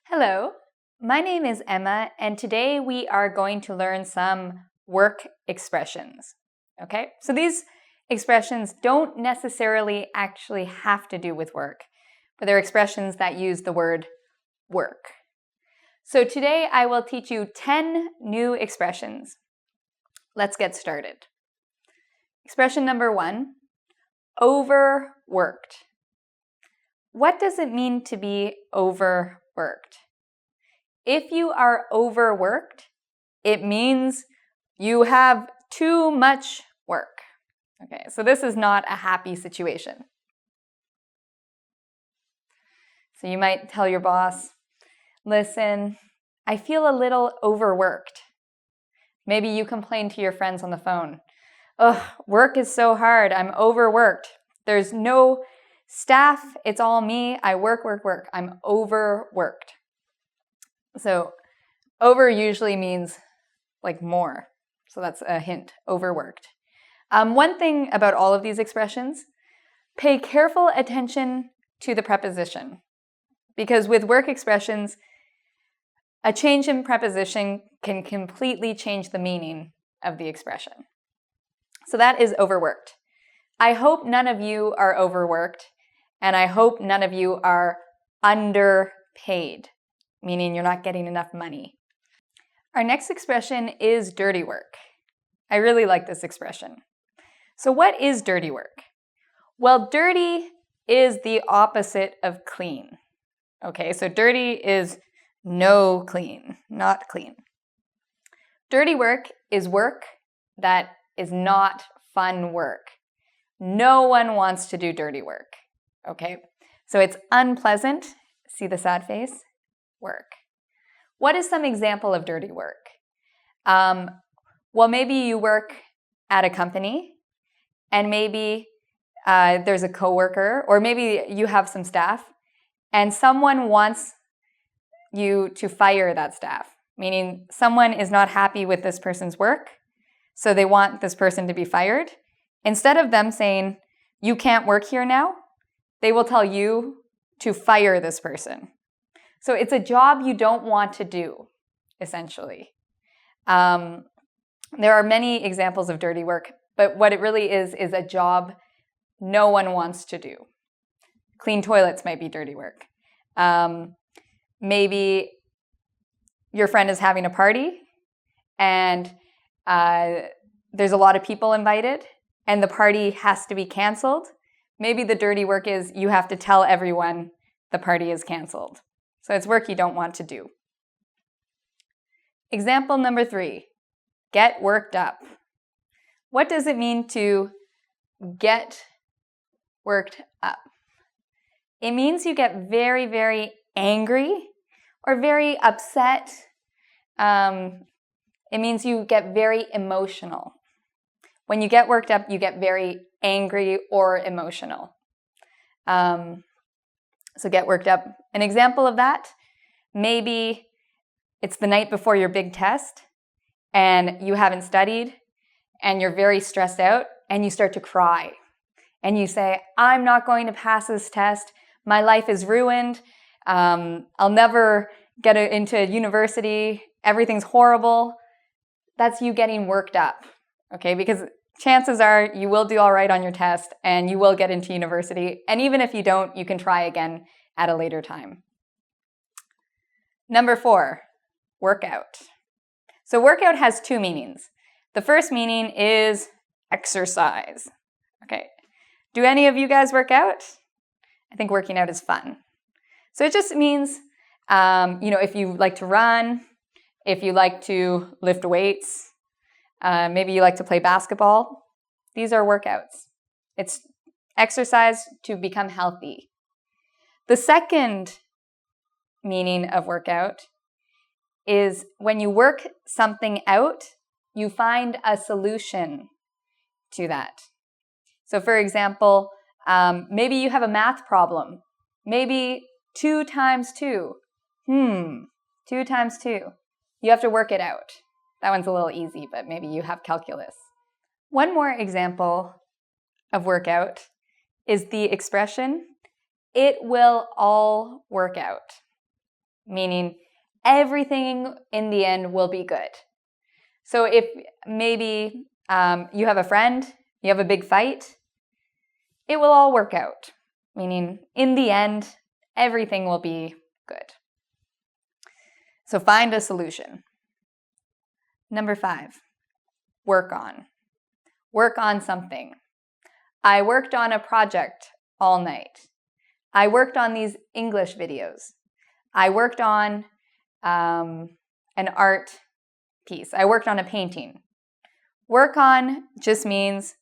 Hello, my name is Emma, and today we are going to learn some work expressions. Okay, so these expressions don't necessarily actually have to do with work, but they're expressions that use the word work. So today I will teach you 10 new expressions. Let's get started. Expression number 1, overworked. What does it mean to be overworked? If you are overworked, it means you have too much work. Okay, so this is not a happy situation. So you might tell your boss, listen, I feel a little overworked. Maybe you complain to your friends on the phone. Ugh, work is so hard. I'm overworked. There's no staff. It's all me. I work. I'm overworked. So over usually means like more. So that's a hint, overworked. One thing about all of these expressions, pay careful attention to the preposition. Because with work expressions, a change in preposition can completely change the meaning of the expression. So that is overworked. I hope none of you are overworked, and I hope none of you are underpaid, meaning you're not getting enough money. Our next expression is dirty work. I really like this expression. So what is dirty work? Well, dirty is the opposite of clean. Okay, so dirty is no clean, not clean. Dirty work is work that is not fun work. No one wants to do dirty work. Okay, so it's unpleasant. See the sad face? Work. What is some example of dirty work? Well, maybe you work at a company and maybe there's a coworker, or maybe you have some staff and someone wants you to fire that staff, meaning someone is not happy with this person's work, so they want this person to be fired. Instead of them saying, you can't work here now, they will tell you to fire this person. So it's a job you don't want to do, essentially. There are many examples of dirty work, but what it really is a job no one wants to do. Clean toilets might be dirty work. Maybe your friend is having a party and there's a lot of people invited and the party has to be canceled. Maybe the dirty work is you have to tell everyone the party is canceled. So it's work you don't want to do. Example number 3, get worked up. What does it mean to get worked up? It means you get very, very angry or very upset. It means you get very emotional. When you get worked up, you get very angry or emotional. So get worked up. An example of that, maybe it's the night before your big test and you haven't studied and you're very stressed out and you start to cry. And you say, I'm not going to pass this test. My life is ruined. I'll never get into university. Everything's horrible. That's you getting worked up, okay? Because chances are you will do all right on your test and you will get into university. And even if you don't, you can try again at a later time. Number 4, workout. So workout has 2 meanings. The first meaning is exercise. Okay. Do any of you guys work out? I think working out is fun. So it just means, if you like to run, if you like to lift weights, maybe you like to play basketball, these are workouts. It's exercise to become healthy. The second meaning of workout is when you work something out, you find a solution to that. So for example, maybe you have a math problem. Maybe 2 times 2. 2 times 2. You have to work it out. That one's a little easy, but maybe you have calculus. One more example of workout is the expression, it will all work out. meaning everything in the end will be good. So if maybe you have a friend, you have a big fight, it will all work out, meaning in the end, everything will be good. So find a solution. Number 5, work on. Work on something. I worked on a project all night. I worked on these English videos. I worked on an art piece. I worked on a painting. Work on just means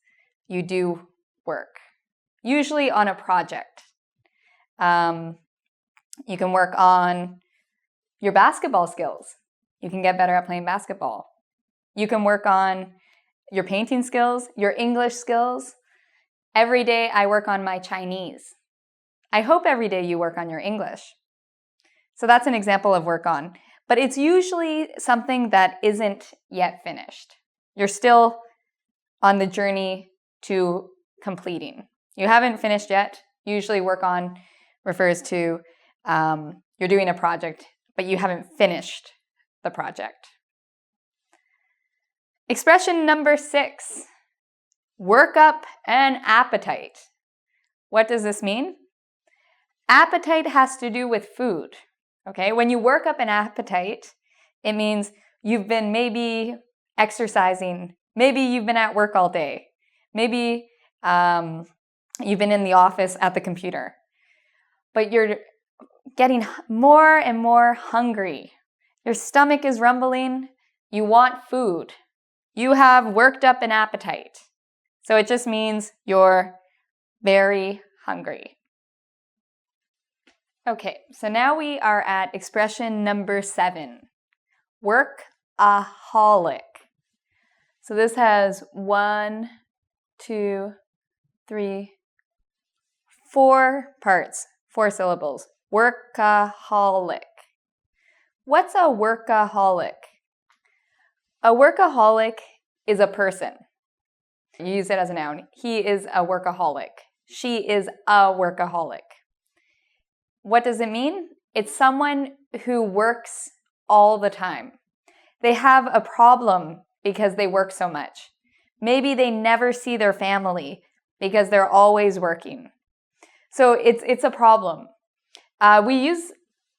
you do work, usually on a project. You can work on your basketball skills. You can get better at playing basketball. You can work on your painting skills, your English skills. Every day I work on my Chinese. I hope every day you work on your English. So that's an example of work on. But it's usually something that isn't yet finished. You're still on the journey to completing. You haven't finished yet. Usually work on refers to you're doing a project, but you haven't finished the project. Expression number 6, work up an appetite. What does this mean? Appetite has to do with food. Okay, when you work up an appetite, it means you've been maybe exercising, maybe you've been at work all day, maybe you've been in the office at the computer, but you're getting more and more hungry. Your stomach is rumbling, you want food. You have worked up an appetite. So it just means you're very hungry. Okay, so now we are at expression number 7, workaholic. So this has 1, 2, 3, 4 parts, 4 syllables. Workaholic. What's a workaholic? A workaholic is a person. You use it as a noun. He is a workaholic. She is a workaholic. What does it mean? It's someone who works all the time. They have a problem because they work so much. Maybe they never see their family because they're always working. So it's a problem. We use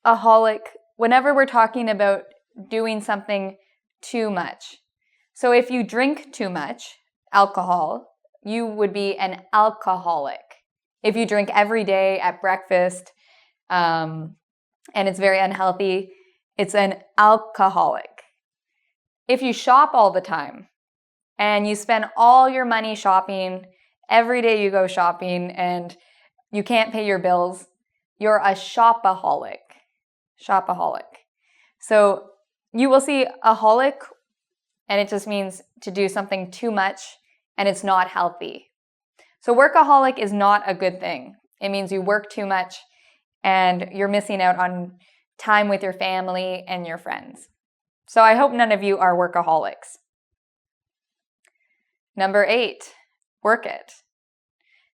aholic whenever we're talking about doing something too much. So if you drink too much alcohol, you would be an alcoholic. If you drink every day at breakfast, and it's very unhealthy, it's an alcoholic. If you shop all the time and you spend all your money shopping, every day you go shopping and you can't pay your bills, you're a shopaholic. Shopaholic. So you will see aholic, and it just means to do something too much and it's not healthy. So workaholic is not a good thing. It means you work too much and you're missing out on time with your family and your friends. So I hope none of you are workaholics. Number 8, work it.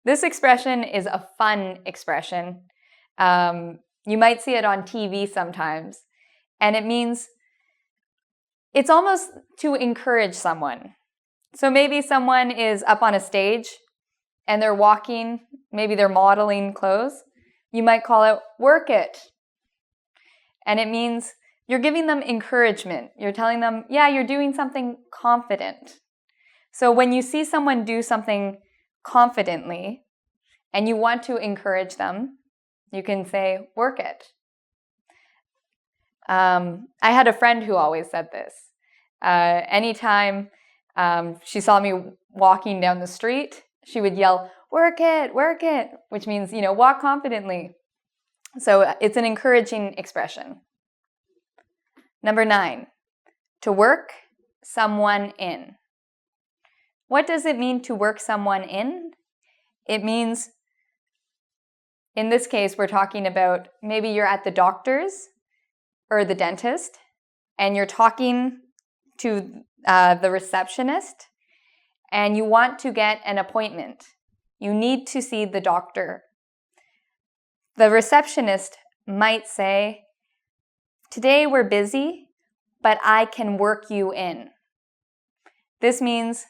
This expression is a fun expression. You might see it on TV sometimes, and it means it's almost to encourage someone. So maybe someone is up on a stage and they're walking, maybe they're modeling clothes. You might call it work it. And it means you're giving them encouragement. You're telling them, yeah, you're doing something confident. So when you see someone do something confidently and you want to encourage them, you can say, work it. I had a friend who always said this. Anytime she saw me walking down the street, she would yell, work it, which means, walk confidently. So it's an encouraging expression. Number 9, to work someone in. What does it mean to work someone in? It means, in this case, we're talking about maybe you're at the doctor's or the dentist and you're talking to the receptionist and you want to get an appointment. You need to see the doctor. The receptionist might say, Today we're busy, but I can work you in. This means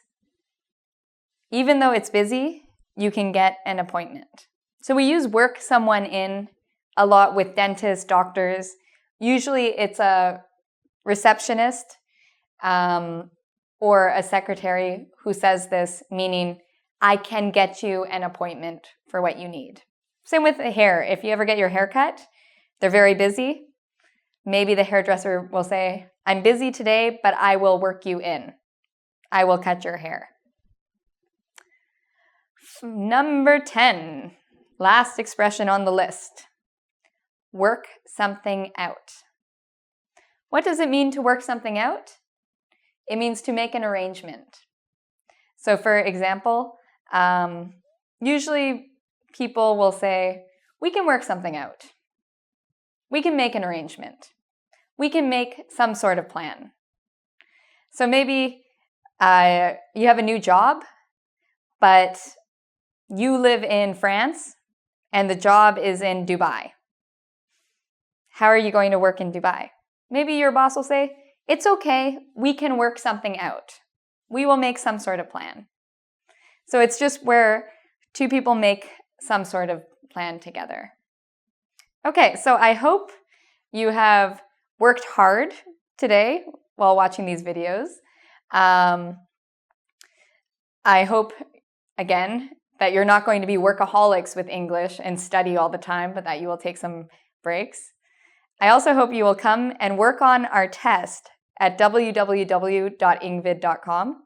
even though it's busy, you can get an appointment. So we use work someone in a lot with dentists, doctors. Usually it's a receptionist or a secretary who says this, meaning I can get you an appointment for what you need. Same with the hair. If you ever get your hair cut, they're very busy. Maybe the hairdresser will say, I'm busy today, but I will work you in. I will cut your hair. Number 10, last expression on the list. Work something out. What does it mean to work something out? It means to make an arrangement. So for example, usually people will say, we can work something out. We can make an arrangement. We can make some sort of plan. So maybe you have a new job, but you live in France and the job is in Dubai. How are you going to work in Dubai? Maybe your boss will say, it's okay, we can work something out. We will make some sort of plan. So it's just where two people make some sort of plan together. Okay, so I hope you have worked hard today while watching these videos. I hope, again, that you're not going to be workaholics with English and study all the time, but that you will take some breaks. I also hope you will come and work on our test at www.engvid.com.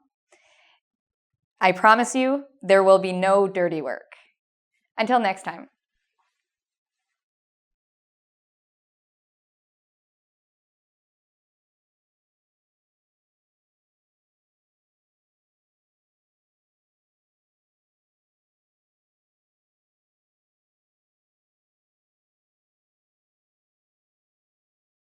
I promise you, there will be no dirty work. Until next time.